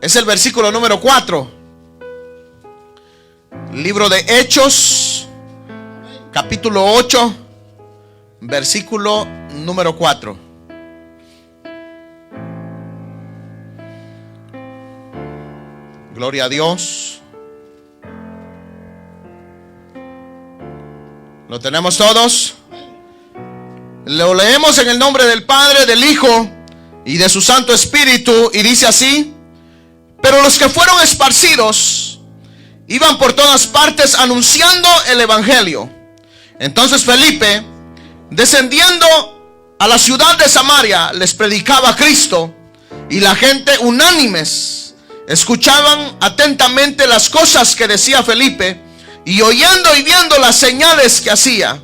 Es el versículo número 4. Libro de Hechos, capítulo 8, versículo número 4. Gloria a Dios. ¿Lo tenemos todos? Lo leemos en el nombre del Padre, del Hijo y de su Santo Espíritu, y dice así: pero los que fueron esparcidos iban por todas partes anunciando el evangelio. Entonces Felipe, descendiendo a la ciudad de Samaria, les predicaba a Cristo, y la gente unánimes escuchaban atentamente las cosas que decía Felipe, y oyendo y viendo las señales que hacía,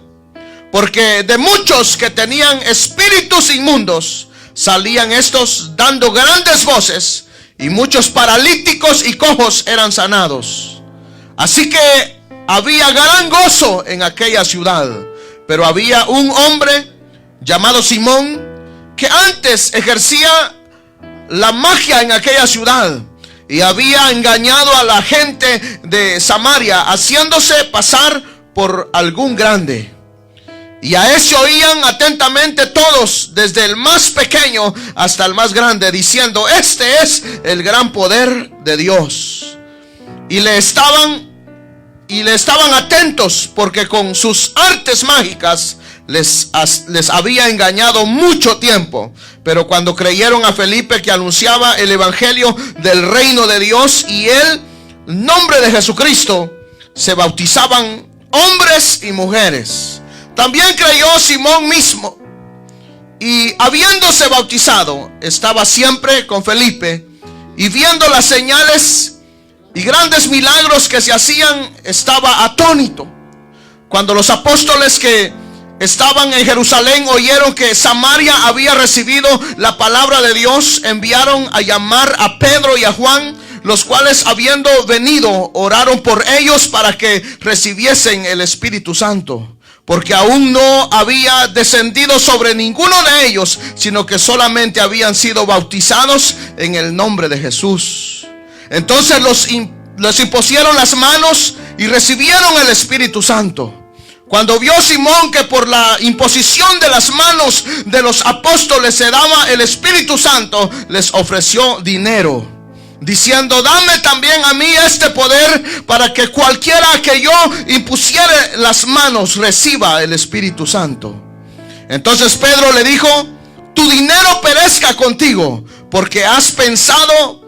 porque de muchos que tenían espíritus inmundos salían estos dando grandes voces, y muchos paralíticos y cojos eran sanados. Así que había gran gozo en aquella ciudad. Pero había un hombre llamado Simón, que antes ejercía la magia en aquella ciudad, y había engañado a la gente de Samaria, haciéndose pasar por algún grande. Y a ese oían atentamente todos, desde el más pequeño hasta el más grande, diciendo: este es el gran poder de Dios. Y le estaban atentos, porque con sus artes mágicas les había engañado mucho tiempo. Pero cuando creyeron a Felipe, que anunciaba el evangelio del reino de Dios y el nombre de Jesucristo, se bautizaban hombres y mujeres. También creyó Simón mismo, y habiéndose bautizado, estaba siempre con Felipe, y viendo las señales y grandes milagros que se hacían, estaba atónito. Cuando los apóstoles que estaban en Jerusalén oyeron que Samaria había recibido la palabra de Dios, enviaron a llamar a Pedro y a Juan, los cuales, habiendo venido, oraron por ellos para que recibiesen el Espíritu Santo, porque aún no había descendido sobre ninguno de ellos, sino que solamente habían sido bautizados en el nombre de Jesús. Entonces les impusieron las manos y recibieron el Espíritu Santo. Cuando vio Simón que por la imposición de las manos de los apóstoles se daba el Espíritu Santo, les ofreció dinero, diciendo: dame también a mí este poder, para que cualquiera que yo impusiere las manos reciba el Espíritu Santo. Entonces Pedro le dijo: tu dinero perezca contigo, porque has pensado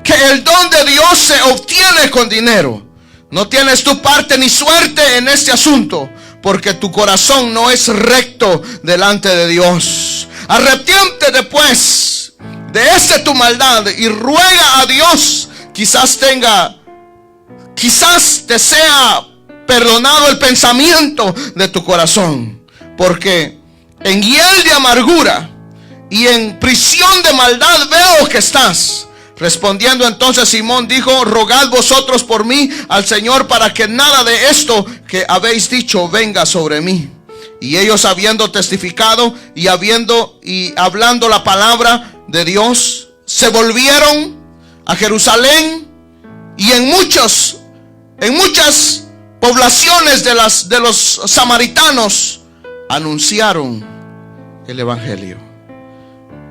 que el don de Dios se obtiene con dinero. No tienes tu parte ni suerte en este asunto, porque tu corazón no es recto delante de Dios. Arrepiéntete pues de tu maldad y ruega a Dios, quizás te sea perdonado el pensamiento de tu corazón, porque en hiel de amargura y en prisión de maldad veo que estás. Respondiendo entonces Simón dijo: rogad vosotros por mí al Señor, para que nada de esto que habéis dicho venga sobre mí. Y ellos, habiendo testificado y hablando la palabra de Dios, se volvieron a Jerusalén, y en muchas poblaciones de los samaritanos anunciaron el evangelio.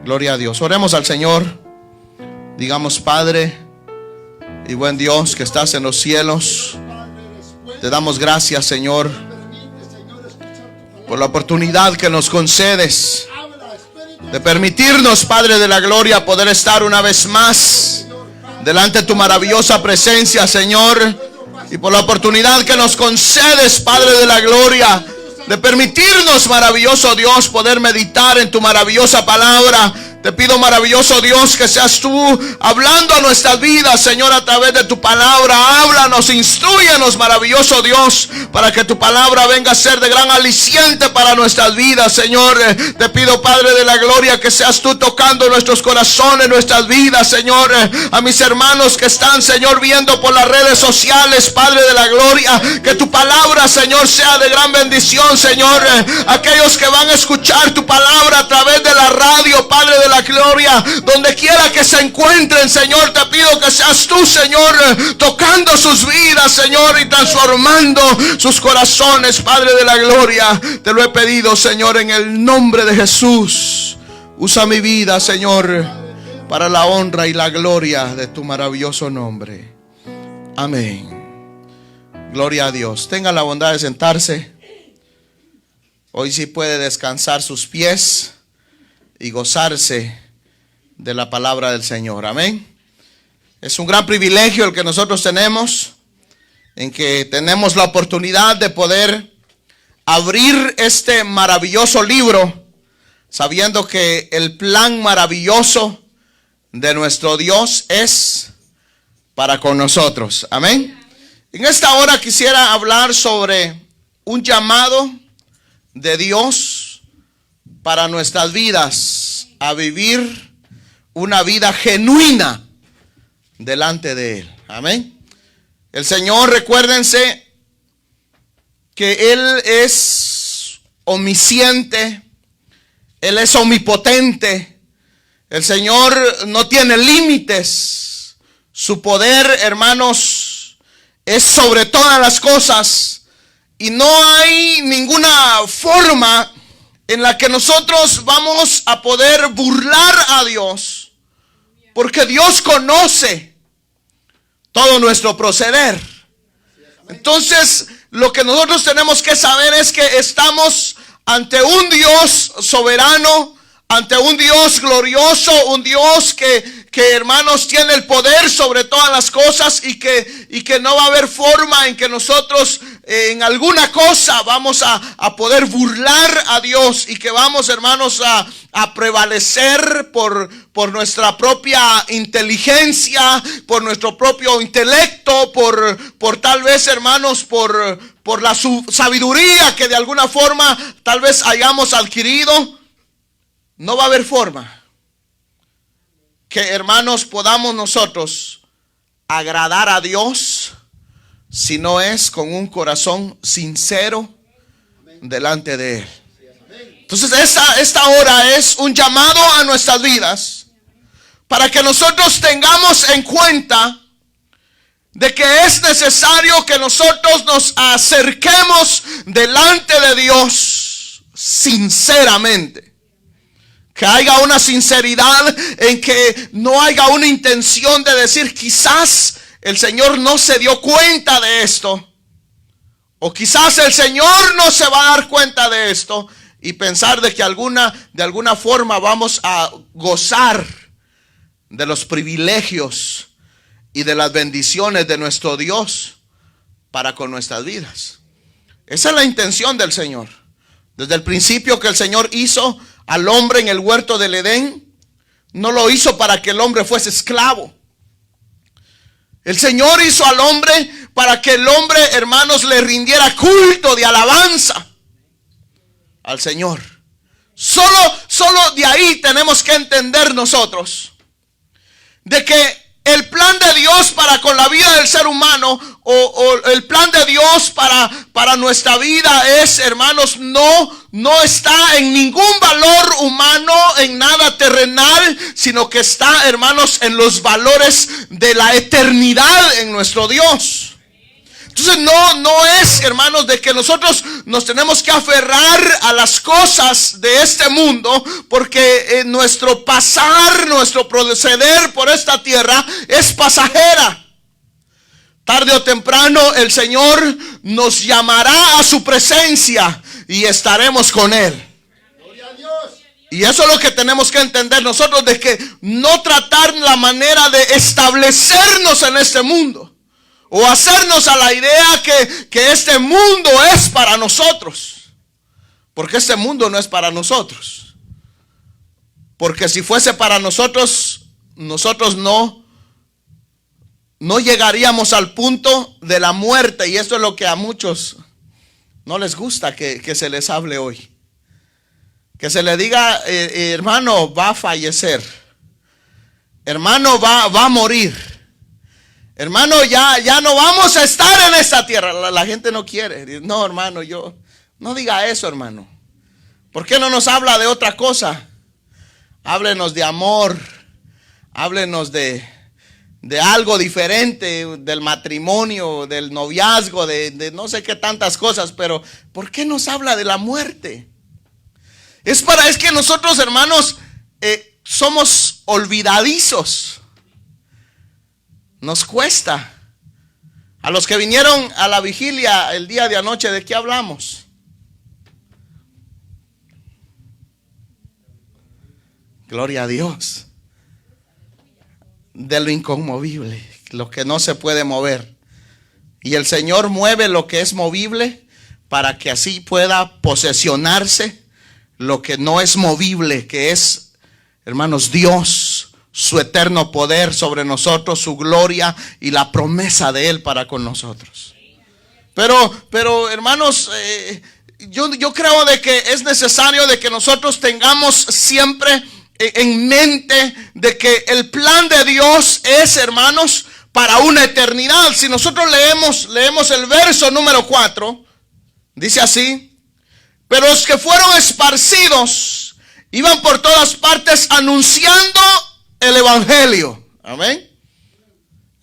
Gloria a Dios. Oremos al Señor. Digamos: Padre y buen Dios que estás en los cielos, te damos gracias, Señor, por la oportunidad que nos concedes de permitirnos, Padre de la gloria, poder estar una vez más delante de tu maravillosa presencia, Señor, y por la oportunidad que nos concedes, Padre de la gloria, de permitirnos, maravilloso Dios, poder meditar en tu maravillosa palabra. Te pido, maravilloso Dios, que seas tú hablando a nuestras vidas, Señor, a través de tu palabra. Háblanos, instrúyenos, maravilloso Dios, para que tu palabra venga a ser de gran aliciente para nuestras vidas, Señor. Te pido, Padre de la gloria, que seas tú tocando nuestros corazones, nuestras vidas, Señor. A mis hermanos que están, Señor, viendo por las redes sociales, Padre de la gloria, que tu palabra, Señor, sea de gran bendición, Señor. Aquellos que van a escuchar tu palabra a través de la radio, Padre de la la gloria, donde quiera que se encuentren, Señor, te pido que seas tú, Señor, tocando sus vidas, Señor, y transformando sus corazones, Padre de la gloria. Te lo he pedido, Señor, en el nombre de Jesús. Usa mi vida, Señor, para la honra y la gloria de tu maravilloso nombre. Amén. Gloria a Dios. Tenga la bondad de sentarse. Hoy sí puede descansar sus pies y gozarse de la palabra del Señor. Amén. Es un gran privilegio el que nosotros tenemos, en que tenemos la oportunidad de poder abrir este maravilloso libro, sabiendo que el plan maravilloso de nuestro Dios es para con nosotros. Amén. En esta hora quisiera hablar sobre un llamado de Dios para nuestras vidas, a vivir una vida genuina delante de Él. Amén. El Señor, recuérdense que Él es omnisciente, Él es omnipotente. El Señor no tiene límites. Su poder, hermanos, es sobre todas las cosas. Y no hay ninguna forma en la que nosotros vamos a poder burlar a Dios, porque Dios conoce todo nuestro proceder. Entonces, lo que nosotros tenemos que saber es que estamos ante un Dios soberano, ante un Dios glorioso, un Dios que hermanos tiene el poder sobre todas las cosas, y que no va a haber forma en que nosotros en alguna cosa vamos a poder burlar a Dios, y que vamos, hermanos, a prevalecer por nuestra propia inteligencia, por nuestro propio intelecto, por tal vez, hermanos, por la sabiduría que de alguna forma tal vez hayamos adquirido. No va a haber forma que, hermanos, podamos nosotros agradar a Dios si no es con un corazón sincero delante de Él. Entonces esta hora es un llamado a nuestras vidas para que nosotros tengamos en cuenta de que es necesario que nosotros nos acerquemos delante de Dios sinceramente. Que haya una sinceridad, en que no haya una intención de decir, quizás el Señor no se dio cuenta de esto, o quizás el Señor no se va a dar cuenta de esto, y pensar de que de alguna forma vamos a gozar de los privilegios y de las bendiciones de nuestro Dios para con nuestras vidas. Esa es la intención del Señor. Desde el principio que el Señor hizo al hombre en el huerto del Edén, no lo hizo para que el hombre fuese esclavo. El Señor hizo al hombre para que el hombre, hermanos, le rindiera culto de alabanza al Señor. Solo de ahí tenemos que entender nosotros de que el plan de Dios para con la vida del ser humano, o el plan de Dios para nuestra vida es, hermanos, no está en ningún valor humano, en nada terrenal, sino que está, hermanos, en los valores de la eternidad en nuestro Dios. Entonces no es, hermanos, de que nosotros nos tenemos que aferrar a las cosas de este mundo, porque nuestro pasar, nuestro proceder por esta tierra es pasajera. Tarde o temprano el Señor nos llamará a su presencia y estaremos con Él. Y eso es lo que tenemos que entender nosotros, de que no tratar la manera de establecernos en este mundo, o hacernos a la idea que este mundo es para nosotros. Porque este mundo no es para nosotros. Porque si fuese para nosotros, nosotros no llegaríamos al punto de la muerte. Y esto es lo que a muchos no les gusta que se les hable hoy. Que se le diga, hermano, va a fallecer. Hermano, va a morir. Hermano, ya no vamos a estar en esta tierra. La gente no quiere. No, hermano, no diga eso, hermano. ¿Por qué no nos habla de otra cosa? Háblenos de amor. Háblenos de algo diferente, del matrimonio, del noviazgo, de no sé qué tantas cosas. Pero ¿por qué nos habla de la muerte? Es que nosotros, hermanos, somos olvidadizos. Nos cuesta. A los que vinieron a la vigilia el día de anoche, ¿de qué hablamos? Gloria a Dios. De lo inconmovible, lo que no se puede mover. Y el Señor mueve lo que es movible para que así pueda posesionarse lo que no es movible, que es, hermanos, Dios, su eterno poder sobre nosotros, su gloria y la promesa de Él para con nosotros. Pero hermanos, yo creo de que es necesario de que nosotros tengamos siempre en mente de que el plan de Dios es, hermanos, para una eternidad. Si nosotros leemos el verso número 4, dice así: pero los que fueron esparcidos iban por todas partes anunciando el evangelio. Amén.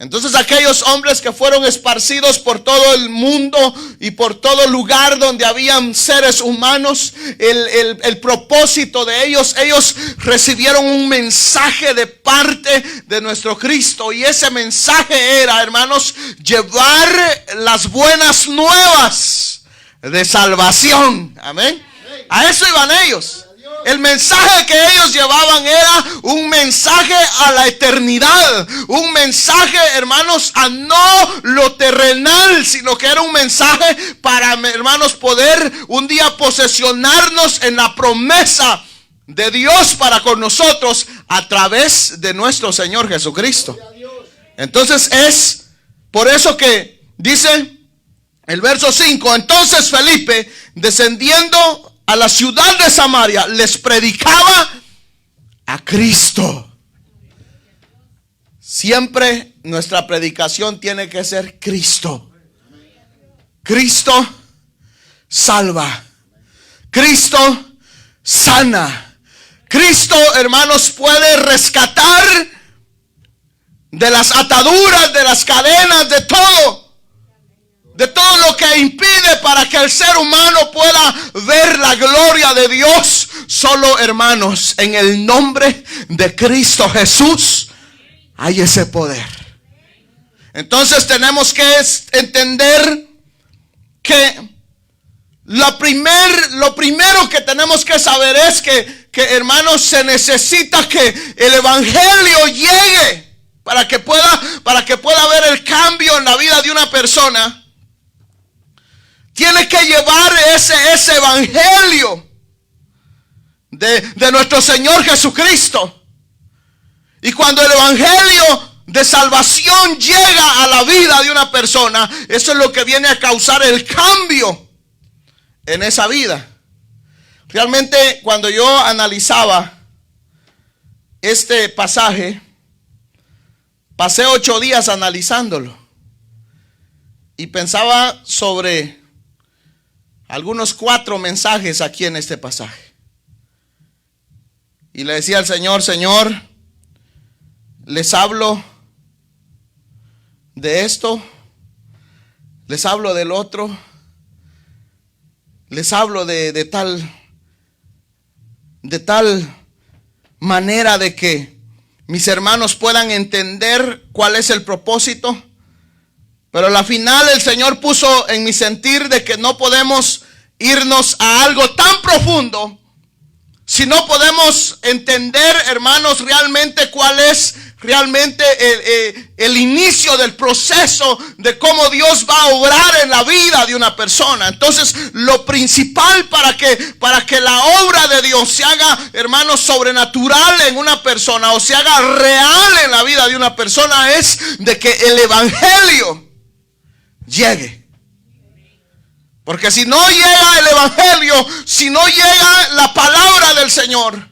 Entonces aquellos hombres que fueron esparcidos por todo el mundo y por todo lugar donde habían seres humanos, el propósito de ellos recibieron un mensaje de parte de nuestro Cristo. Y ese mensaje era, hermanos, llevar las buenas nuevas de salvación. Amén. A eso iban ellos. El mensaje que ellos llevaban era un mensaje a la eternidad. Un mensaje, hermanos, a no lo terrenal, sino que era un mensaje para, hermanos, poder un día posesionarnos en la promesa de Dios para con nosotros a través de nuestro Señor Jesucristo. Entonces es por eso que dice el verso 5: entonces Felipe, descendiendo a la ciudad de Samaria, les predicaba a Cristo. Siempre nuestra predicación tiene que ser Cristo. Cristo salva. Cristo sana. Cristo, hermanos, puede rescatar de las ataduras, de las cadenas, de todo lo que impide para que el ser humano pueda ver la gloria de Dios. Solo, hermanos, en el nombre de Cristo Jesús hay ese poder. Entonces tenemos que entender que lo primero que tenemos que saber es que hermanos, se necesita que el evangelio llegue para que pueda haber el cambio en la vida de una persona. Tiene que llevar ese evangelio de nuestro Señor Jesucristo. Y cuando el evangelio de salvación llega a la vida de una persona, eso es lo que viene a causar el cambio en esa vida. Realmente, cuando yo analizaba este pasaje, pasé 8 días analizándolo y pensaba sobre algunos 4 mensajes aquí en este pasaje. Y le decía al Señor: Señor, les hablo de esto, les hablo del otro, les hablo de tal manera de que mis hermanos puedan entender cuál es el propósito. Pero al final el Señor puso en mi sentir de que no podemos irnos a algo tan profundo si no podemos entender, hermanos, realmente cuál es realmente el inicio del proceso de cómo Dios va a obrar en la vida de una persona. Entonces, lo principal para que la obra de Dios se haga, hermanos, sobrenatural en una persona o se haga real en la vida de una persona es de que el evangelio llegue. Porque si no llega el evangelio, si no llega la palabra del Señor,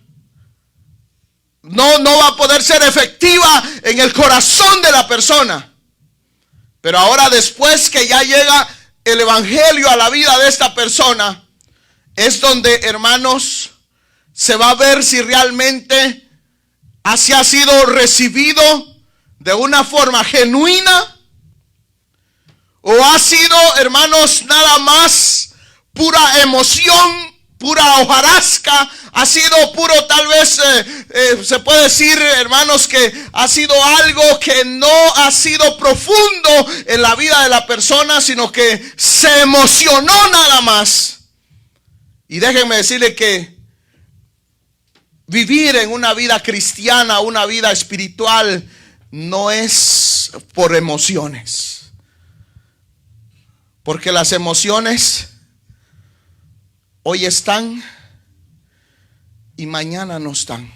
no va a poder ser efectiva en el corazón de la persona. Pero ahora, después que ya llega el evangelio a la vida de esta persona, es donde, hermanos, se va a ver si realmente si ha sido recibido de una forma genuina, o ha sido, hermanos, nada más pura emoción, pura hojarasca, ha sido puro, tal vez se puede decir, hermanos, que ha sido algo que no ha sido profundo en la vida de la persona, sino que se emocionó nada más. Y déjenme decirle que vivir en una vida cristiana, una vida espiritual, no es por emociones. Porque las emociones hoy están y mañana no están.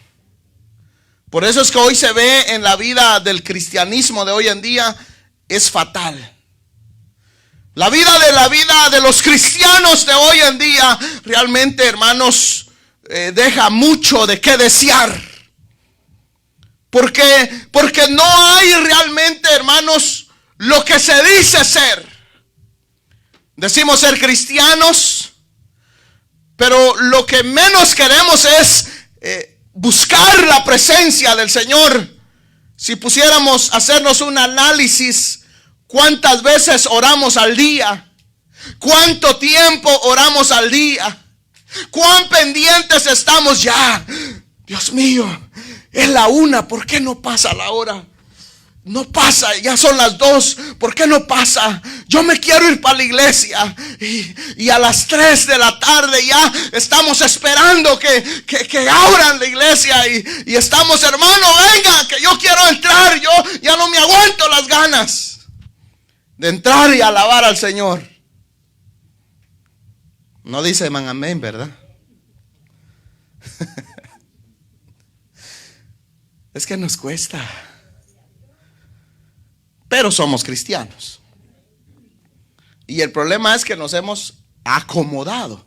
Por eso es que hoy se ve en la vida del cristianismo de hoy en día es fatal. La vida de los cristianos de hoy en día realmente, hermanos, deja mucho de qué desear. Porque no hay realmente, hermanos, lo que se dice ser. Decimos ser cristianos, pero lo que menos queremos es buscar la presencia del Señor. Si pusiéramos hacernos un análisis, ¿cuántas veces oramos al día? ¿Cuánto tiempo oramos al día? ¿Cuán pendientes estamos ya? Dios mío, es la 1, ¿por qué no pasa la hora? No pasa, ya son las 2, ¿por qué no pasa? Yo me quiero ir para la iglesia y a las 3 de la tarde ya estamos esperando que abran la iglesia y estamos, hermano, venga, que yo quiero entrar, yo ya no me aguanto las ganas de entrar y alabar al Señor. No dice man amén, ¿verdad? Es que nos cuesta. Pero somos cristianos. Y el problema es que nos hemos acomodado.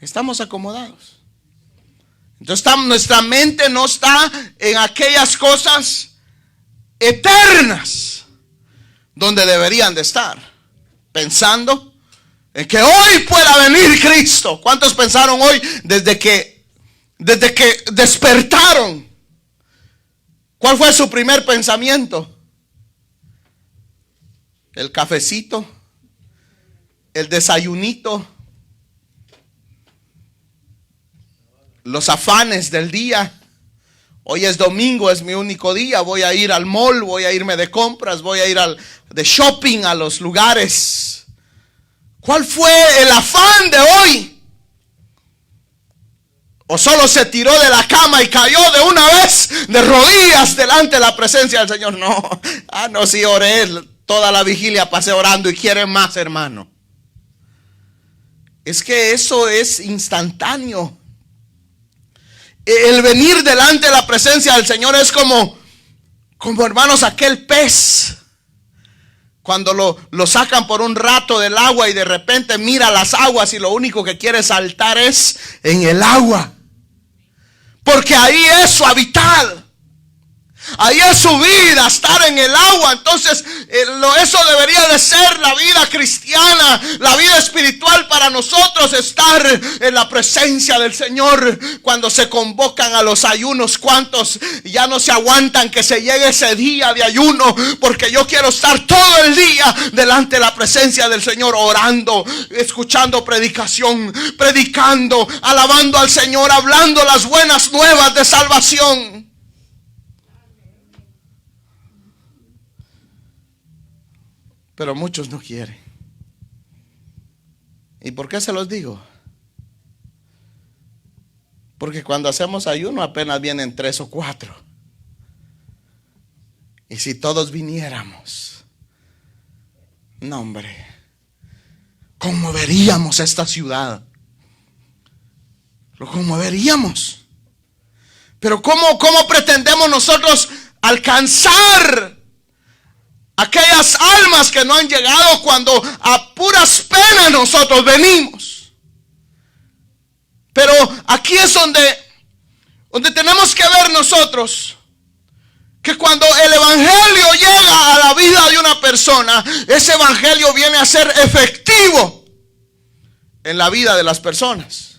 Estamos acomodados. Entonces nuestra mente no está en aquellas cosas eternas donde deberían de estar. Pensando en que hoy pueda venir Cristo. ¿Cuántos pensaron hoy desde que despertaron? ¿Cuál fue su primer pensamiento? El cafecito, el desayunito, los afanes del día. Hoy es domingo, es mi único día. Voy a ir al mall, voy a irme de compras, voy a ir de shopping a los lugares. ¿Cuál fue el afán de hoy? ¿O solo se tiró de la cama y cayó de una vez de rodillas delante de la presencia del Señor? No, sí oré. Toda la vigilia pasé orando y quieren más, hermano. Es que eso es instantáneo. El venir delante de la presencia del Señor es como hermanos, aquel pez. Cuando lo sacan por un rato del agua y de repente mira las aguas y lo único que quiere saltar es en el agua. Porque ahí es su hábitat. Ahí es su vida, estar en el agua. Entonces eso debería de ser la vida cristiana, la vida espiritual para nosotros, estar en la presencia del Señor. Cuando se convocan a los ayunos, ¿cuántos ya no se aguantan que se llegue ese día de ayuno? Porque yo quiero estar todo el día delante de la presencia del Señor, orando, escuchando predicación, predicando, alabando al Señor, hablando las buenas nuevas de salvación. Pero muchos no quieren. ¿Y por qué se los digo? Porque cuando hacemos ayuno apenas vienen 3 o 4. Y si todos viniéramos, no hombre, conmoveríamos esta ciudad. Lo conmoveríamos. Pero ¿cómo pretendemos nosotros alcanzar aquellas almas que no han llegado cuando a puras penas nosotros venimos? Pero aquí es donde tenemos que ver nosotros que cuando el evangelio llega a la vida de una persona, ese evangelio viene a ser efectivo en la vida de las personas.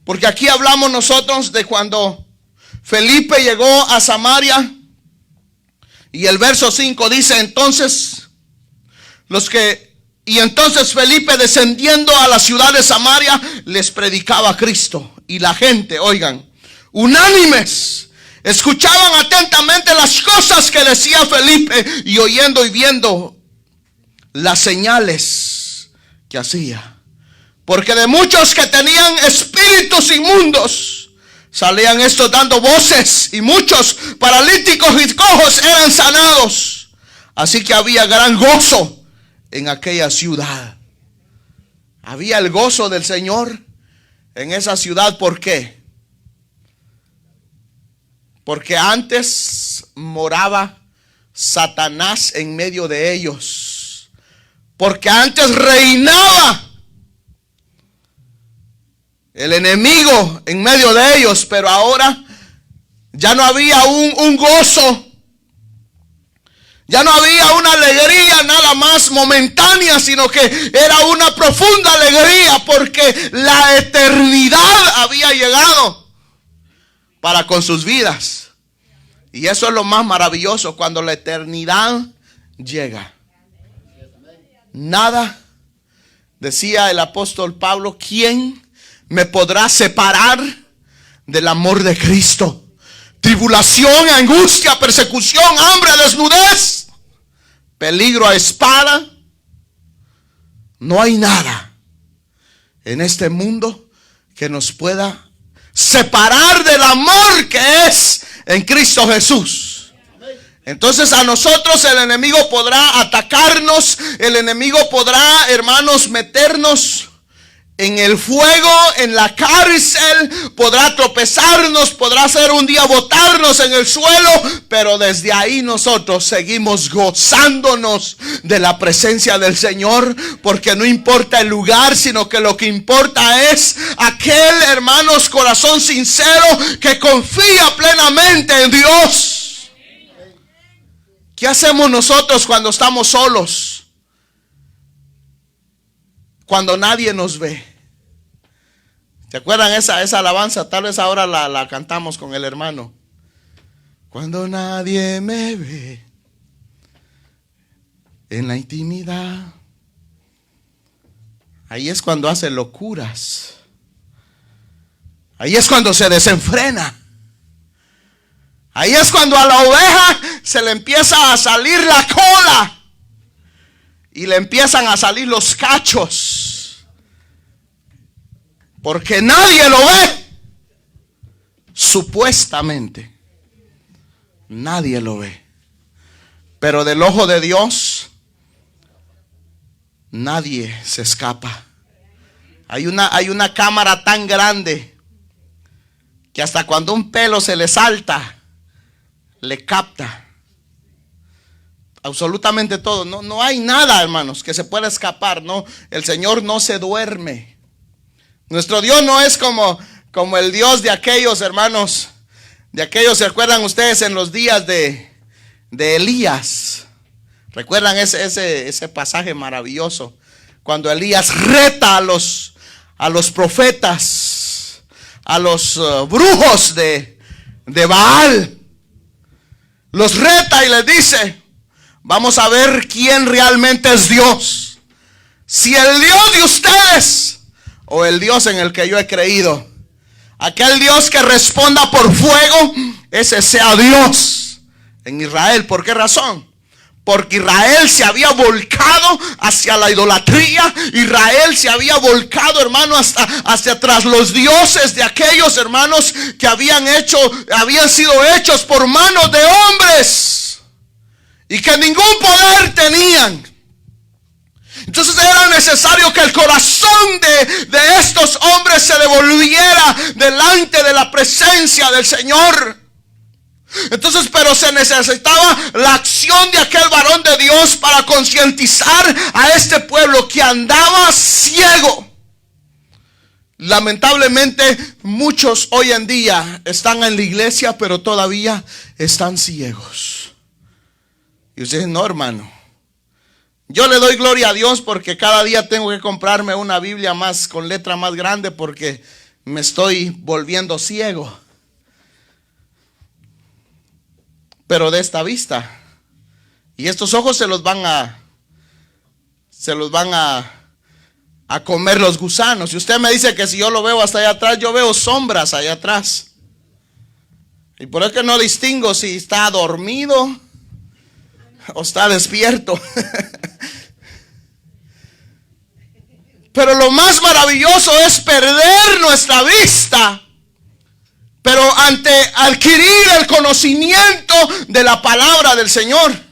Porque aquí hablamos nosotros de cuando Felipe llegó a Samaria y el verso 5 dice: entonces Felipe, descendiendo a la ciudad de Samaria, les predicaba a Cristo. Y la gente, oigan, unánimes, escuchaban atentamente las cosas que decía Felipe, y oyendo y viendo las señales que hacía. Porque de muchos que tenían espíritus inmundos, salían estos dando voces, y muchos paralíticos y cojos eran sanados. Así que había gran gozo en aquella ciudad. Había el gozo del Señor en esa ciudad. ¿Por qué? Porque antes moraba Satanás en medio de ellos. Porque antes reinaba el enemigo en medio de ellos. Pero ahora ya no había un gozo. Ya no había una alegría nada más momentánea, sino que era una profunda alegría, porque la eternidad había llegado para con sus vidas. Y eso es lo más maravilloso, cuando la eternidad llega. Nada, decía el apóstol Pablo, ¿quién me podrá separar del amor de Cristo? Tribulación, angustia, persecución, hambre, desnudez, peligro a espada. No hay nada en este mundo que nos pueda separar del amor que es en Cristo Jesús. Entonces a nosotros el enemigo podrá atacarnos, el enemigo podrá, hermanos, meternos en el fuego, en la cárcel, podrá tropezarnos, podrá hacer un día botarnos en el suelo, pero desde ahí nosotros seguimos gozándonos de la presencia del Señor, porque no importa el lugar, sino que lo que importa es aquel, hermanos, corazón sincero que confía plenamente en Dios. ¿Qué hacemos nosotros cuando estamos solos? Cuando nadie nos ve. ¿Se acuerdan esa alabanza? Tal vez ahora la cantamos con el hermano. Cuando nadie me ve en la intimidad. Ahí es cuando hace locuras. Ahí es cuando se desenfrena. Ahí es cuando a la oveja se le empieza a salir la cola. Y le empiezan a salir los cachos. Porque nadie lo ve. Supuestamente. Nadie lo ve. Pero del ojo de Dios, nadie se escapa. Hay una cámara tan grande que hasta cuando un pelo se le salta, le capta. Absolutamente todo. No hay nada, hermanos, que se pueda escapar. No, el Señor no se duerme. Nuestro Dios no es como el Dios de aquellos, hermanos, de aquellos, ¿se acuerdan ustedes en los días de Elías? ¿Recuerdan ese pasaje maravilloso? Cuando Elías reta a los profetas, a los brujos de Baal. Los reta y les dice: vamos a ver quién realmente es Dios. Si el Dios de ustedes o el Dios en el que yo he creído. Aquel Dios que responda por fuego, ese sea Dios en Israel. ¿Por qué razón? Porque Israel se había volcado hacia la idolatría. Israel se había volcado, hermano, hacia tras los dioses de aquellos, hermanos, que habían sido hechos por manos de hombres y que ningún poder tenían. Entonces era necesario que el corazón de estos hombres se devolviera delante de la presencia del Señor. Entonces, pero se necesitaba la acción de aquel varón de Dios para concientizar a este pueblo que andaba ciego. Lamentablemente, muchos hoy en día están en la iglesia, pero todavía están ciegos. Y usted dice: no, hermano, yo le doy gloria a Dios porque cada día tengo que comprarme una Biblia más, con letra más grande, porque me estoy volviendo ciego. pero de esta vista. Y estos ojos se los van a comer los gusanos. Y usted me dice que si yo lo veo hasta allá atrás, yo veo sombras allá atrás. Y por eso que no distingo si está dormido o está despierto. Pero lo más maravilloso es perder nuestra vista, pero ante adquirir el conocimiento de la palabra del Señor.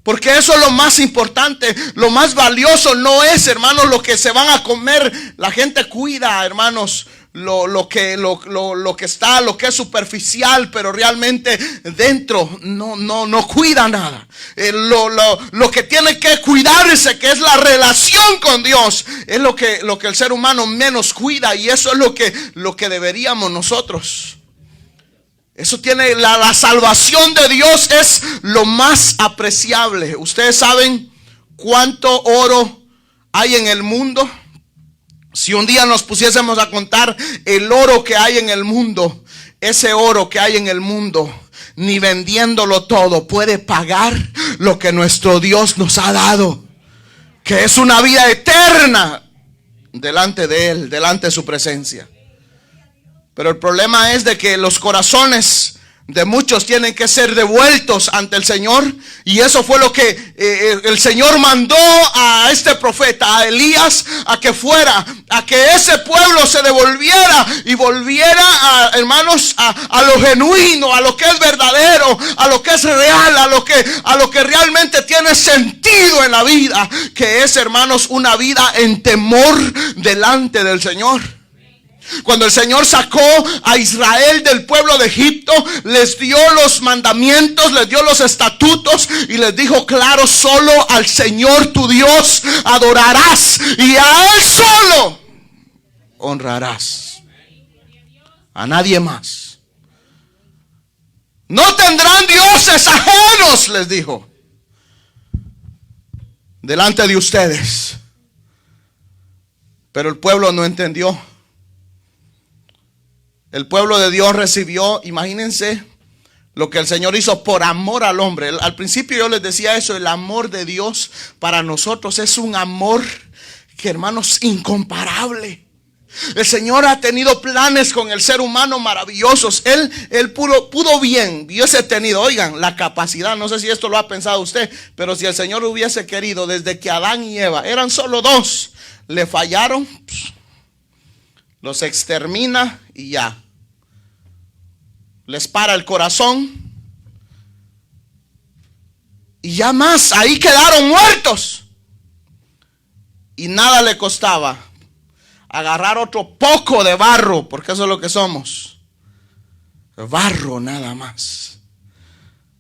Porque eso es lo más importante, lo más valioso no es, hermanos, lo que se van a comer. La gente cuida, hermanos, lo que está, lo que es superficial, pero realmente dentro no cuida nada. Lo que tiene que cuidarse, que es la relación con Dios, es lo que el ser humano menos cuida, y eso es lo que deberíamos nosotros. Eso tiene la salvación de Dios es lo más apreciable. Ustedes saben cuánto oro hay en el mundo. Si un día nos pusiésemos a contar el oro que hay en el mundo, ese oro que hay en el mundo, ni vendiéndolo todo puede pagar lo que nuestro Dios nos ha dado, que es una vida eterna delante de Él, delante de su presencia. Pero el problema es de que los corazones de muchos tienen que ser devueltos ante el Señor. Y eso fue lo que el Señor mandó a este profeta, a Elías, a que fuera, a que ese pueblo se devolviera y volviera, hermanos, a lo genuino, a lo que es verdadero, a lo que es real, a lo que realmente tiene sentido en la vida, que es, hermanos, una vida en temor delante del Señor. Cuando el Señor sacó a Israel del pueblo de Egipto, les dio los mandamientos, les dio los estatutos y les dijo claro: solo al Señor tu Dios adorarás y a Él solo honrarás, a nadie más. No tendrán dioses ajenos, les dijo, delante de ustedes. Pero el pueblo no entendió. El pueblo de Dios recibió, imagínense lo que el Señor hizo por amor al hombre. Al principio yo les decía eso, el amor de Dios para nosotros es un amor que, hermanos, incomparable. El Señor ha tenido planes con el ser humano maravillosos. Él pudo bien, hubiese tenido, oigan, la capacidad, no sé si esto lo ha pensado usted, pero si el Señor hubiese querido, desde que Adán y Eva eran solo dos, le fallaron, los extermina y ya. Les para el corazón y ya más, ahí quedaron muertos. Y nada le costaba agarrar otro poco de barro, porque eso es lo que somos, barro nada más.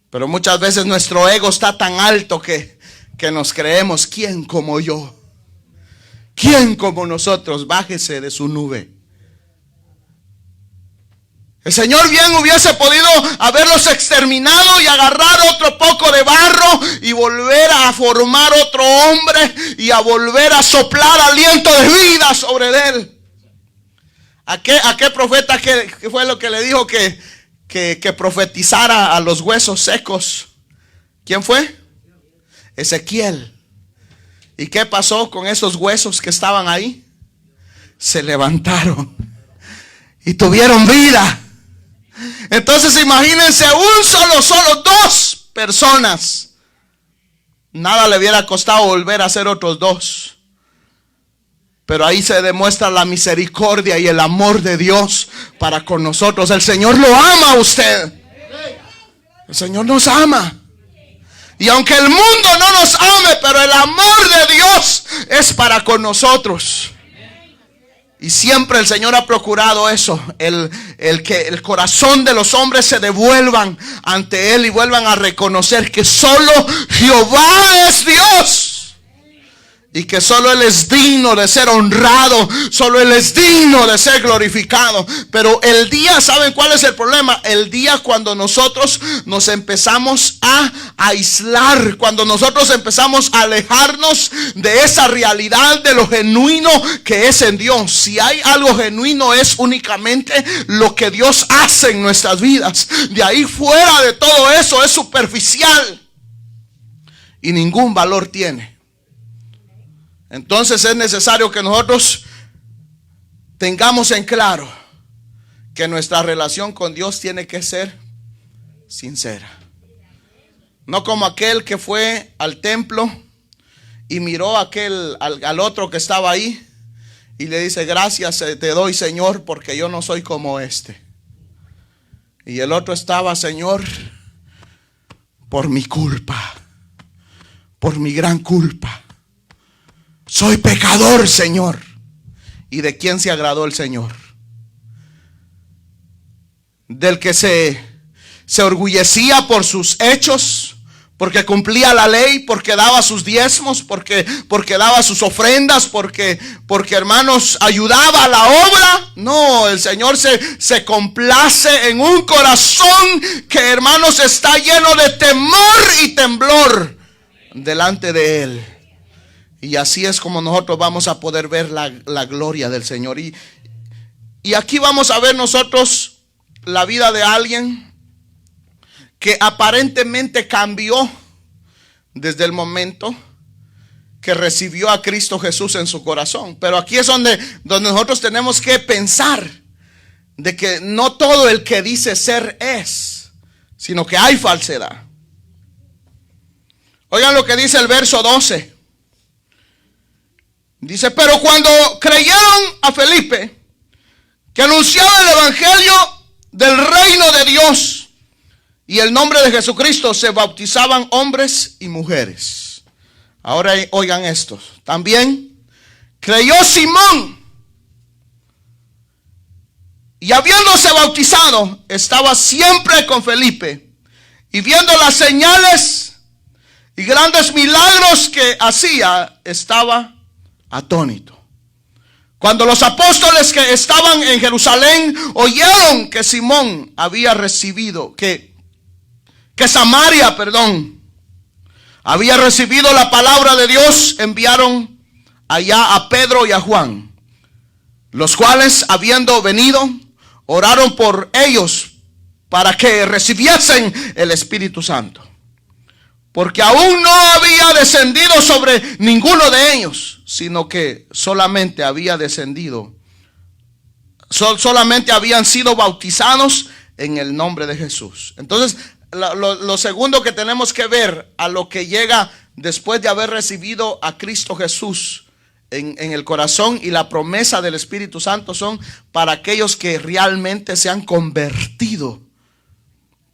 Pero muchas veces nuestro ego está tan alto que nos creemos: ¿quién como yo? ¿Quién como nosotros? Bájese de su nube. El Señor bien hubiese podido haberlos exterminado y agarrar otro poco de barro y volver a formar otro hombre y a volver a soplar aliento de vida sobre él. ¿A qué profeta que fue lo que le dijo que profetizara a los huesos secos? ¿Quién fue? Ezequiel. ¿Y qué pasó con esos huesos que estaban ahí? Se levantaron y tuvieron vida. Entonces imagínense, solo dos personas. Nada le hubiera costado volver a hacer otros dos. Pero ahí se demuestra la misericordia y el amor de Dios para con nosotros. El Señor lo ama a usted. El Señor nos ama. Y aunque el mundo no nos ame, pero el amor de Dios es para con nosotros. Y siempre el Señor ha procurado eso, el que el corazón de los hombres se devuelvan ante Él y vuelvan a reconocer que solo Jehová es Dios y que solo Él es digno de ser honrado, solo Él es digno de ser glorificado. Pero el día, ¿saben cuál es el problema? El día cuando nosotros nos empezamos a aislar, cuando nosotros empezamos a alejarnos de esa realidad, de lo genuino que es en Dios. Si hay algo genuino, es únicamente lo que Dios hace en nuestras vidas. De ahí fuera de todo eso es superficial y ningún valor tiene. Entonces es necesario que nosotros tengamos en claro que nuestra relación con Dios tiene que ser sincera. No como aquel que fue al templo y miró al otro que estaba ahí y le dice: gracias te doy, Señor, porque yo no soy como este. Y el otro estaba: Señor, por mi culpa, por mi gran culpa, soy pecador, Señor. ¿Y de quién se agradó el Señor? Del que se orgullecía por sus hechos, porque cumplía la ley, porque daba sus diezmos, porque daba sus ofrendas, porque hermanos, ayudaba a la obra. No, el Señor se complace en un corazón que, hermanos, está lleno de temor y temblor delante de Él. Y así es como nosotros vamos a poder ver la gloria del Señor. Y aquí vamos a ver nosotros la vida de alguien que aparentemente cambió desde el momento que recibió a Cristo Jesús en su corazón. Pero aquí es donde nosotros tenemos que pensar de que no todo el que dice ser es, sino que hay falsedad. Oigan lo que dice el verso 12. Dice: pero cuando creyeron a Felipe, que anunciaba el evangelio del reino de Dios y el nombre de Jesucristo, se bautizaban hombres y mujeres. Ahora oigan esto. También creyó Simón, y habiéndose bautizado, estaba siempre con Felipe, y viendo las señales y grandes milagros que hacía, estaba atónito. Cuando los apóstoles que estaban en Jerusalén oyeron que Simón había recibido, que Samaria, había recibido la palabra de Dios, enviaron allá a Pedro y a Juan, los cuales, habiendo venido, oraron por ellos para que recibiesen el Espíritu Santo, porque aún no había descendido sobre ninguno de ellos, sino que solamente había descendido, solamente habían sido bautizados en el nombre de Jesús. Entonces, lo segundo que tenemos que ver a lo que llega después de haber recibido a Cristo Jesús en el corazón y la promesa del Espíritu Santo, son para aquellos que realmente se han convertido,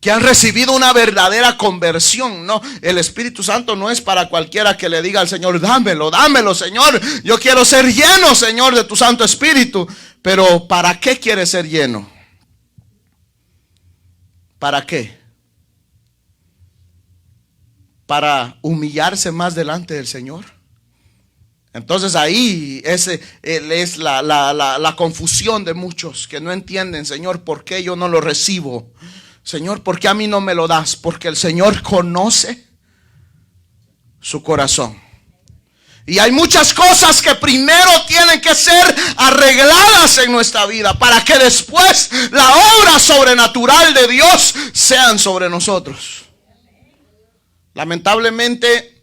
que han recibido una verdadera conversión. No, el Espíritu Santo no es para cualquiera que le diga al Señor: dámelo, Señor, yo quiero ser lleno, Señor, de tu Santo Espíritu. Pero ¿para qué quiere ser lleno? ¿Para qué? ¿Para humillarse más delante del Señor? Entonces ahí es la confusión de muchos que no entienden: Señor, ¿por qué yo no lo recibo? Señor, ¿por qué a mí no me lo das? Porque el Señor conoce su corazón. Y hay muchas cosas que primero tienen que ser arregladas en nuestra vida para que después la obra sobrenatural de Dios sean sobre nosotros. Lamentablemente,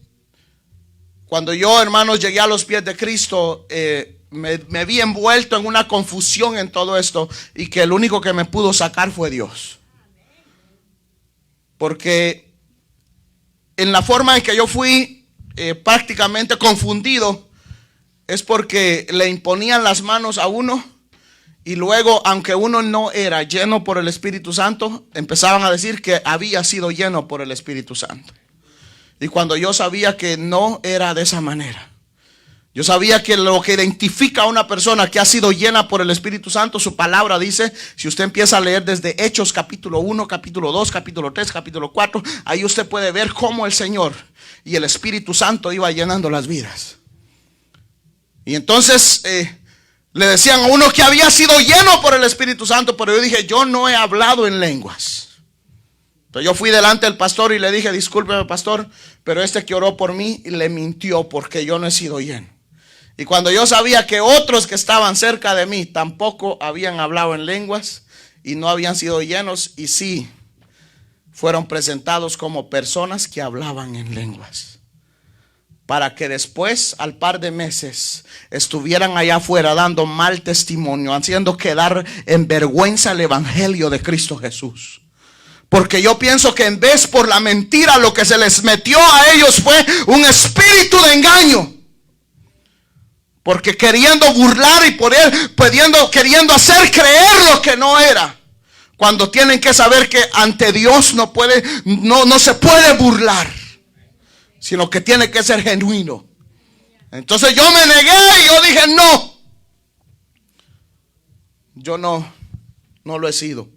cuando yo, hermanos, llegué a los pies de Cristo, me vi envuelto en una confusión en todo esto, y que el único que me pudo sacar fue Dios. Porque en la forma en que yo fui prácticamente confundido, es porque le imponían las manos a uno, y luego, aunque uno no era lleno por el Espíritu Santo, empezaban a decir que había sido lleno por el Espíritu Santo. Y cuando yo sabía que no era de esa manera, yo sabía que lo que identifica a una persona que ha sido llena por el Espíritu Santo, su palabra dice, si usted empieza a leer desde Hechos capítulo 1, capítulo 2, capítulo 3, capítulo 4, ahí usted puede ver cómo el Señor y el Espíritu Santo iba llenando las vidas. Y entonces le decían a uno que había sido lleno por el Espíritu Santo, pero yo dije, yo no he hablado en lenguas. Entonces yo fui delante del pastor y le dije, discúlpeme pastor, pero este que oró por mí le mintió porque yo no he sido lleno. Y cuando yo sabía que otros que estaban cerca de mí tampoco habían hablado en lenguas y no habían sido llenos, y sí fueron presentados como personas que hablaban en lenguas, para que después, al par de meses, estuvieran allá afuera dando mal testimonio, haciendo quedar en vergüenza el evangelio de Cristo Jesús. Porque yo pienso que en vez por la mentira, lo que se les metió a ellos fue un espíritu de engaño. Porque queriendo burlar y queriendo hacer creer lo que no era, cuando tienen que saber que ante Dios no se puede burlar, sino que tiene que ser genuino. Entonces yo me negué y yo dije, no, yo no lo he sido.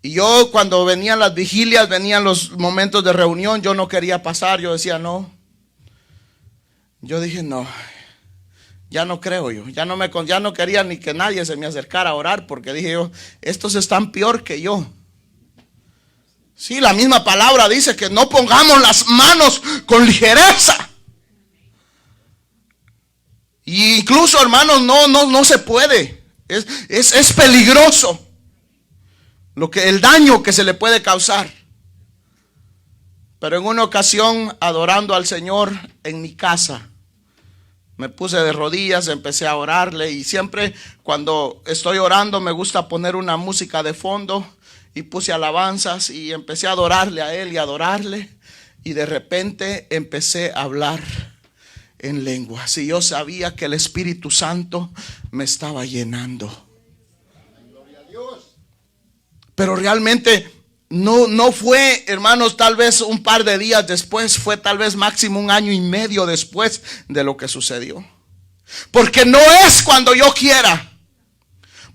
Y yo, cuando venían las vigilias, venían los momentos de reunión, yo no quería pasar. Yo decía, no. Yo dije, no, ya no creo yo. Ya no quería ni que nadie se me acercara a orar, porque dije yo, estos están peor que yo. Sí, la misma palabra dice que no pongamos las manos con ligereza. Y incluso, hermanos, no se puede. Es peligroso el daño que se le puede causar. Pero en una ocasión, adorando al Señor en mi casa, me puse de rodillas, empecé a orarle. Y siempre cuando estoy orando me gusta poner una música de fondo. Y puse alabanzas y empecé a adorarle a Él y adorarle. Y de repente empecé a hablar en lenguas. Y yo sabía que el Espíritu Santo me estaba llenando. Gloria a Dios. Pero realmente no fue, hermanos, tal vez un par de días después. Fue tal vez máximo 1 año y medio después de lo que sucedió. Porque no es cuando yo quiera.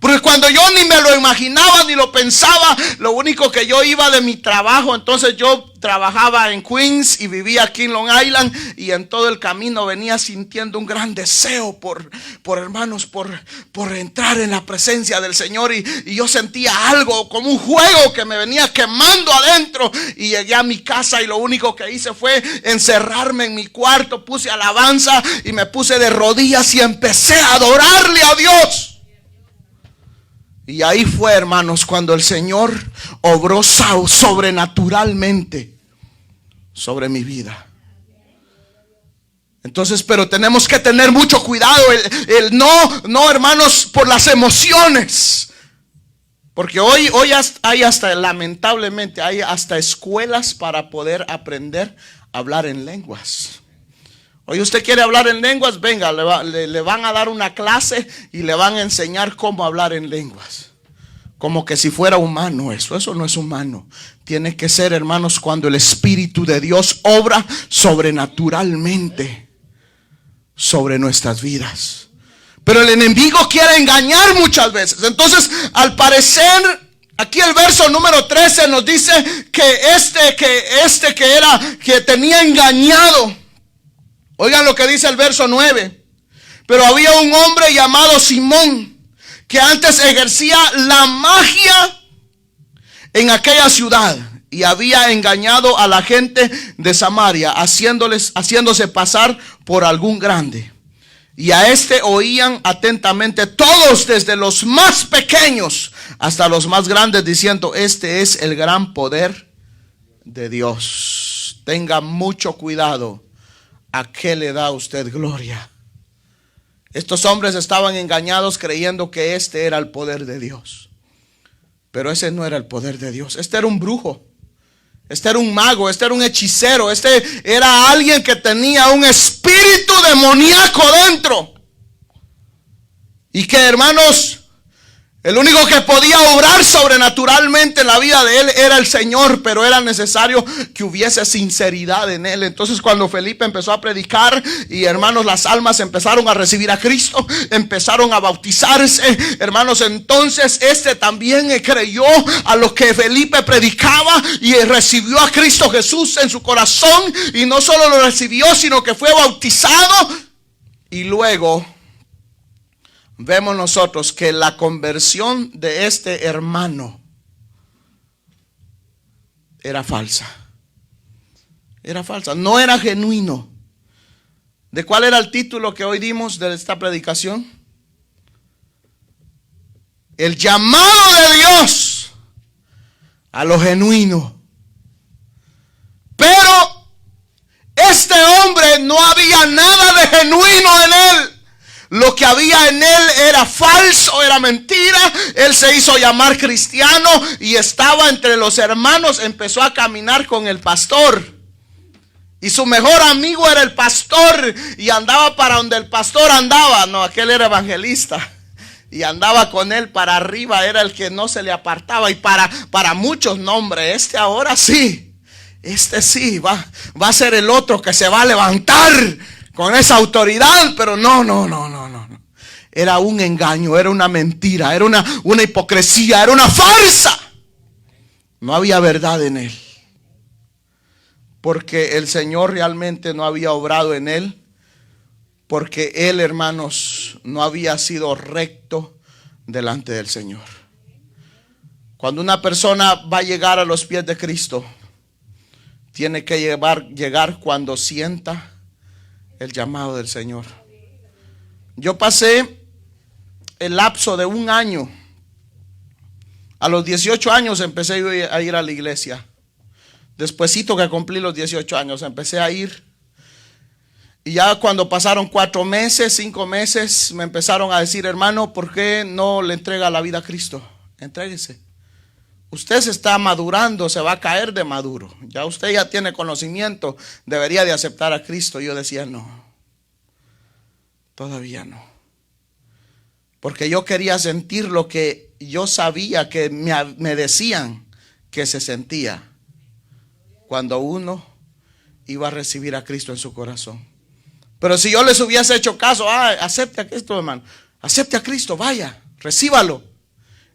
Porque cuando yo ni me lo imaginaba ni lo pensaba, lo único que yo iba de mi trabajo, entonces yo trabajaba en Queens y vivía aquí en Long Island, y en todo el camino venía sintiendo un gran deseo por hermanos, por entrar en la presencia del Señor, y yo sentía algo como un fuego que me venía quemando adentro. Y llegué a mi casa y lo único que hice fue encerrarme en mi cuarto, puse alabanza y me puse de rodillas y empecé a adorarle a Dios. Y ahí fue, hermanos, cuando el Señor obró sobrenaturalmente sobre mi vida. Entonces, pero tenemos que tener mucho cuidado, el no, hermanos, por las emociones. Porque hoy hay hasta, lamentablemente, hay hasta escuelas para poder aprender a hablar en lenguas. Hoy usted quiere hablar en lenguas, venga, le van a dar una clase y le van a enseñar cómo hablar en lenguas. Como que si fuera humano eso no es humano. Tiene que ser, hermanos, cuando el Espíritu de Dios obra sobrenaturalmente sobre nuestras vidas. Pero el enemigo quiere engañar muchas veces. Entonces, al parecer, aquí el verso número 13 nos dice que que tenía engañado. Oigan lo que dice el verso 9. Pero había un hombre llamado Simón, que antes ejercía la magia en aquella ciudad, y había engañado a la gente de Samaria, haciéndose pasar por algún grande. Y a este oían atentamente todos, desde los más pequeños hasta los más grandes, diciendo: este es el gran poder de Dios. Tenga mucho cuidado. ¿A qué le da usted gloria? Estos hombres estaban engañados creyendo que este era el poder de Dios. Pero ese no era el poder de Dios. Este era un brujo. Este era un mago. Este era un hechicero. Este era alguien que tenía un espíritu demoníaco dentro. Y que, hermanos, el único que podía obrar sobrenaturalmente en la vida de él era el Señor, pero era necesario que hubiese sinceridad en él. Entonces, cuando Felipe empezó a predicar y, hermanos, las almas empezaron a recibir a Cristo, empezaron a bautizarse, hermanos, entonces este también creyó a lo que Felipe predicaba y recibió a Cristo Jesús en su corazón. Y no solo lo recibió, sino que fue bautizado. Y luego vemos nosotros que la conversión de este hermano era falsa. Era falsa, no era genuino. ¿De cuál era el título que hoy dimos de esta predicación? El llamado de Dios a lo genuino. Pero este hombre no había nada de genuino en él. Lo que había en él era falso, era mentira. Él se hizo llamar cristiano y estaba entre los hermanos. Empezó a caminar con el pastor. Y su mejor amigo era el pastor. Y andaba para donde el pastor andaba. No, aquel era evangelista. Y andaba con él para arriba. Era el que no se le apartaba. Y para muchos, no, hombre, este ahora sí. Este sí, va a ser el otro que se va a levantar con esa autoridad. Pero no. Era un engaño, era una mentira, era una hipocresía, era una farsa. No había verdad en él. Porque el Señor realmente no había obrado en él. Porque él, hermanos, no había sido recto delante del Señor. Cuando una persona va a llegar a los pies de Cristo, tiene que llegar cuando sienta el llamado del Señor. Yo pasé el lapso de un año. A los 18 años empecé a ir a la iglesia. Despuesito que cumplí los 18 años empecé a ir. Y ya cuando pasaron 4 meses, 5 meses, me empezaron a decir: hermano, ¿por qué no le entrega la vida a Cristo? Entréguese. Usted se está madurando, se va a caer de maduro. Ya usted ya tiene conocimiento, debería de aceptar a Cristo. Yo decía: no, todavía no. Porque yo quería sentir lo que yo sabía que me decían que se sentía cuando uno iba a recibir a Cristo en su corazón. Pero si yo les hubiese hecho caso: acepte a Cristo, hermano, acepte a Cristo, vaya, recíbalo.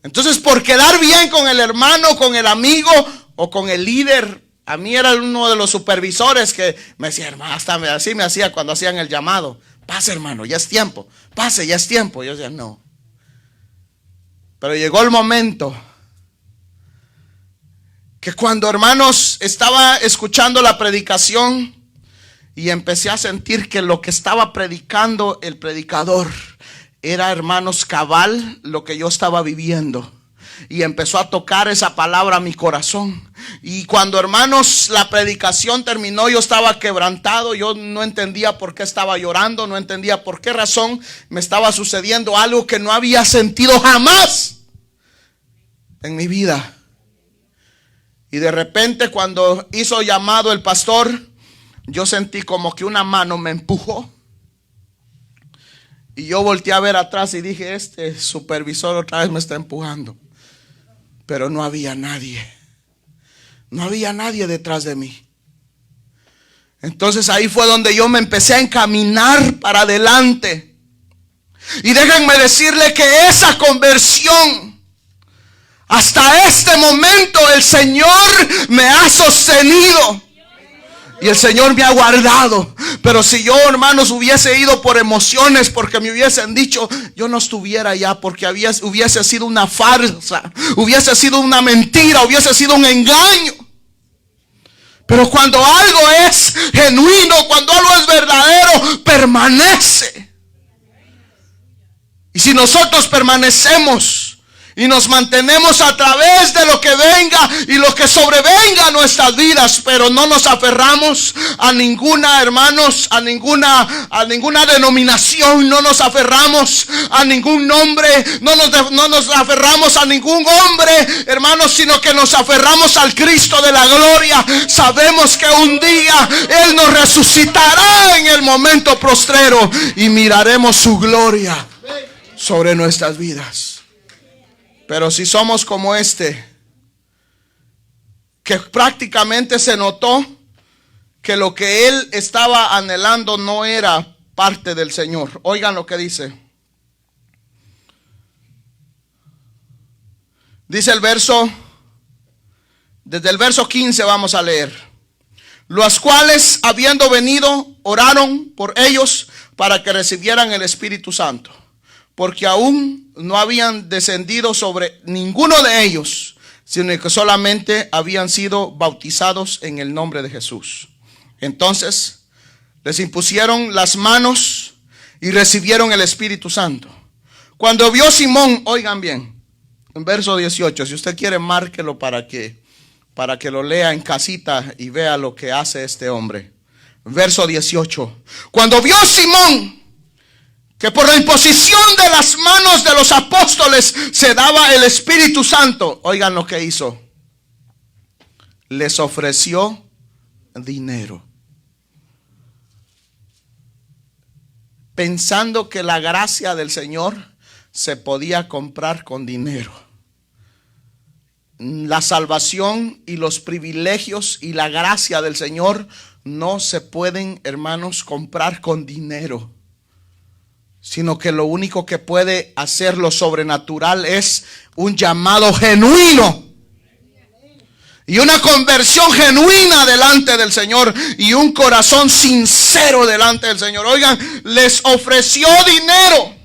Entonces, por quedar bien con el hermano, con el amigo o con el líder, a mí era uno de los supervisores que me decía: hermano, hasta así me hacía cuando hacían el llamado: pase, hermano, ya es tiempo, pase, ya es tiempo. Yo decía: no. Pero llegó el momento que cuando, hermanos, estaba escuchando la predicación y empecé a sentir que lo que estaba predicando el predicador era, hermanos, cabal lo que yo estaba viviendo. Y empezó a tocar esa palabra a mi corazón. Y cuando, hermanos, la predicación terminó, yo estaba quebrantado. Yo no entendía por qué estaba llorando. No entendía por qué razón me estaba sucediendo algo que no había sentido jamás en mi vida. Y de repente, cuando hizo llamado el pastor, yo sentí como que una mano me empujó. Y yo volteé a ver atrás y dije: este supervisor otra vez me está empujando. Pero no había nadie. No había nadie detrás de mí. Entonces ahí fue donde yo me empecé a encaminar para adelante. Y déjenme decirle que esa conversión, hasta este momento, el Señor me ha sostenido. Y el Señor me ha guardado. Pero si yo, hermanos, hubiese ido por emociones, porque me hubiesen dicho, yo no estuviera allá, porque hubiese sido una farsa, hubiese sido una mentira, hubiese sido un engaño. Pero cuando algo es genuino, cuando algo es verdadero, permanece. Y si nosotros permanecemos y nos mantenemos a través de lo que venga y lo que sobrevenga a nuestras vidas, pero no nos aferramos a ninguna, hermanos, a ninguna denominación, no nos aferramos a ningún nombre, no nos aferramos a ningún hombre, hermanos, sino que nos aferramos al Cristo de la gloria. Sabemos que un día Él nos resucitará en el momento postrero y miraremos su gloria sobre nuestras vidas. Pero si somos como este, que prácticamente se notó que lo que él estaba anhelando no era parte del Señor. Oigan lo que dice. Dice el verso, desde el verso 15 vamos a leer. Los cuales, habiendo venido, oraron por ellos para que recibieran el Espíritu Santo, porque aún no habían descendido sobre ninguno de ellos, sino que solamente habían sido bautizados en el nombre de Jesús. Entonces les impusieron las manos y recibieron el Espíritu Santo. Cuando vio Simón, oigan bien, en verso 18, si usted quiere márquelo para que lo lea en casita y vea lo que hace este hombre. Verso 18. Cuando vio Simón que por la imposición de las manos de los apóstoles se daba el Espíritu Santo, oigan lo que hizo. Les ofreció dinero, pensando que la gracia del Señor se podía comprar con dinero. La salvación y los privilegios y la gracia del Señor no se pueden, hermanos, comprar con dinero, sino que lo único que puede hacer lo sobrenatural es un llamado genuino y una conversión genuina delante del Señor y un corazón sincero delante del Señor. Oigan, les ofreció dinero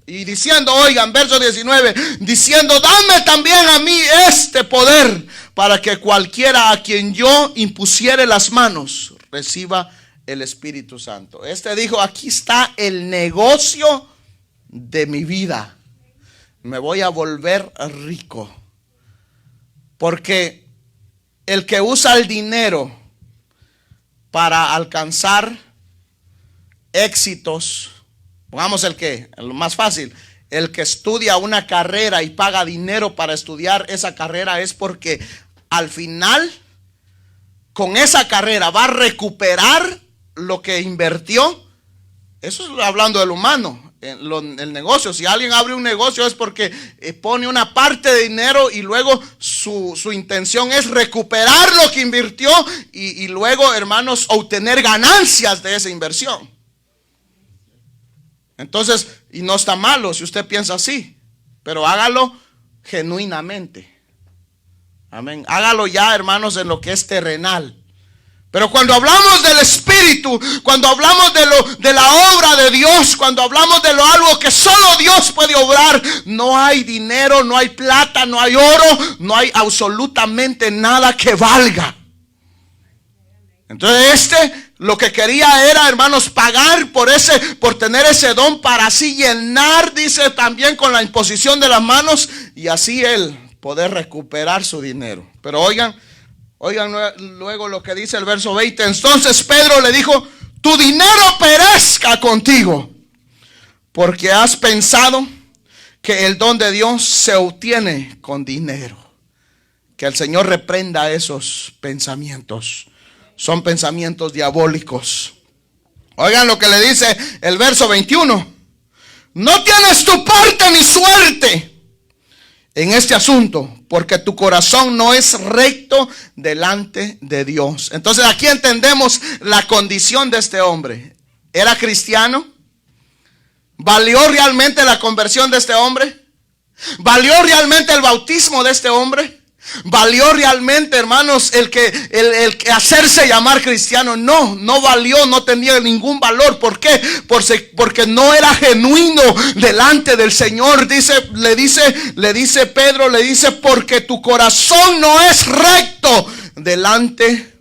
y diciendo, oigan, verso 19, diciendo, dame también a mí este poder para que cualquiera a quien yo impusiere las manos reciba el Espíritu Santo. Este dijo, aquí está el negocio de mi vida. Me voy a volver rico. Porque el que usa el dinero para alcanzar éxitos, pongamos lo más fácil, el que estudia una carrera y paga dinero para estudiar esa carrera es porque al final con esa carrera va a recuperar lo que invirtió. Eso es hablando del humano, el negocio. Si alguien abre un negocio es porque pone una parte de dinero y luego su intención es recuperar lo que invirtió y luego, hermanos, obtener ganancias de esa inversión. Entonces, y no está malo si usted piensa así, pero hágalo genuinamente. Amén. Hágalo ya, hermanos, en lo que es terrenal. Pero cuando hablamos del Espíritu, cuando hablamos de la obra de Dios, cuando hablamos de algo que solo Dios puede obrar, no hay dinero, no hay plata, no hay oro, no hay absolutamente nada que valga. Entonces lo que quería era, hermanos, pagar por tener ese don para así llenar, dice también con la imposición de las manos y así él poder recuperar su dinero. Pero oigan luego lo que dice el verso 20. Entonces Pedro le dijo, tu dinero perezca contigo, porque has pensado que el don de Dios se obtiene con dinero. Que el Señor reprenda esos pensamientos. Son pensamientos diabólicos. Oigan lo que le dice el verso 21. No tienes tu parte ni suerte en este asunto, porque tu corazón no es recto delante de Dios. Entonces aquí entendemos la condición de este hombre. ¿Era cristiano? ¿Valió realmente la conversión de este hombre? ¿Valió realmente el bautismo de este hombre? ¿Valió realmente, hermanos, el que hacerse llamar cristiano? No valió, no tenía ningún valor. ¿Por qué? Porque no era genuino delante del Señor. Le dice Pedro, porque tu corazón no es recto delante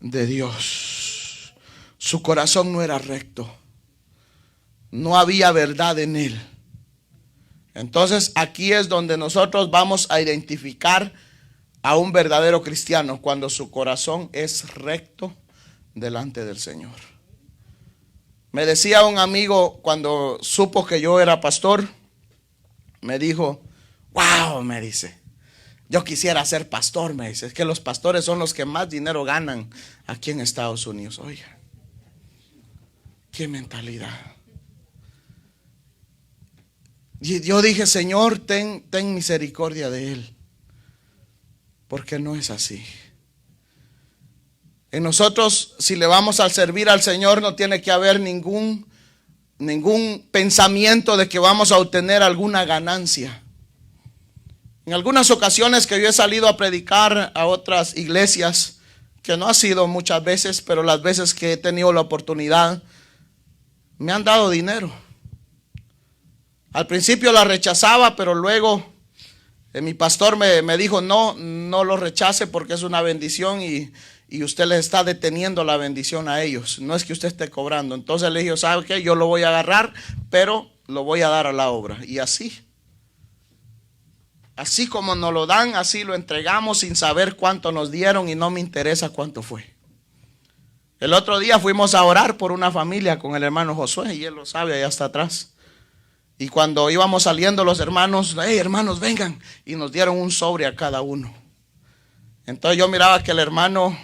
de Dios. Su corazón no era recto. No había verdad en él. Entonces aquí es donde nosotros vamos a identificar a un verdadero cristiano, cuando su corazón es recto delante del Señor. Me decía un amigo cuando supo que yo era pastor, me dijo, wow, me dice, yo quisiera ser pastor, me dice, es que los pastores son los que más dinero ganan aquí en Estados Unidos. Oiga, qué mentalidad. Y yo dije, Señor, ten misericordia de él, porque no es así. En nosotros, si le vamos a servir al Señor, no tiene que haber ningún pensamiento de que vamos a obtener alguna ganancia. En algunas ocasiones que yo he salido a predicar a otras iglesias, que no ha sido muchas veces, pero las veces que he tenido la oportunidad, me han dado dinero. Al principio la rechazaba, pero luego mi pastor me dijo, no lo rechace porque es una bendición y usted les está deteniendo la bendición a ellos. No es que usted esté cobrando. Entonces le dije, ¿sabe qué? Yo lo voy a agarrar, pero lo voy a dar a la obra. Y así como nos lo dan, así lo entregamos sin saber cuánto nos dieron y no me interesa cuánto fue. El otro día fuimos a orar por una familia con el hermano Josué y él lo sabe, allá está atrás. Y cuando íbamos saliendo los hermanos, hey hermanos, vengan, y nos dieron un sobre a cada uno. Entonces yo miraba que el hermano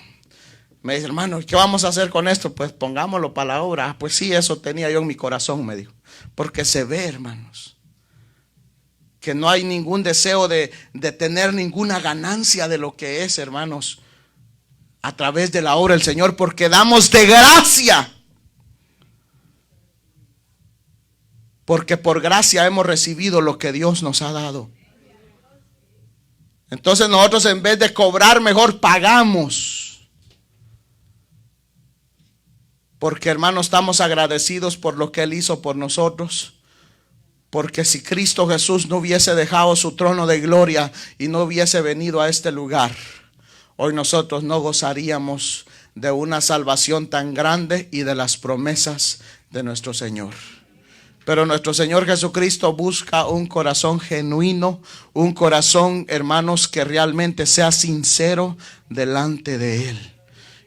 me dice, hermano, ¿qué vamos a hacer con esto? Pues pongámoslo para la obra. Pues sí, eso tenía yo en mi corazón, me dijo. Porque se ve, hermanos, que no hay ningún deseo de tener ninguna ganancia de lo que es, hermanos, a través de la obra del Señor, porque damos de gracia. Porque por gracia hemos recibido lo que Dios nos ha dado. Entonces nosotros en vez de cobrar, mejor pagamos. Porque hermanos, estamos agradecidos por lo que Él hizo por nosotros. Porque si Cristo Jesús no hubiese dejado su trono de gloria y no hubiese venido a este lugar, hoy nosotros no gozaríamos de una salvación tan grande y de las promesas de nuestro Señor. Pero nuestro Señor Jesucristo busca un corazón genuino, un corazón, hermanos, que realmente sea sincero delante de Él.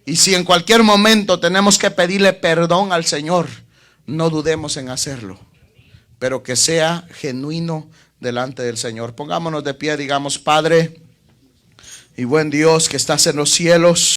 Y si en cualquier momento tenemos que pedirle perdón al Señor, no dudemos en hacerlo, pero que sea genuino delante del Señor. Pongámonos de pie, digamos, Padre y buen Dios que estás en los cielos.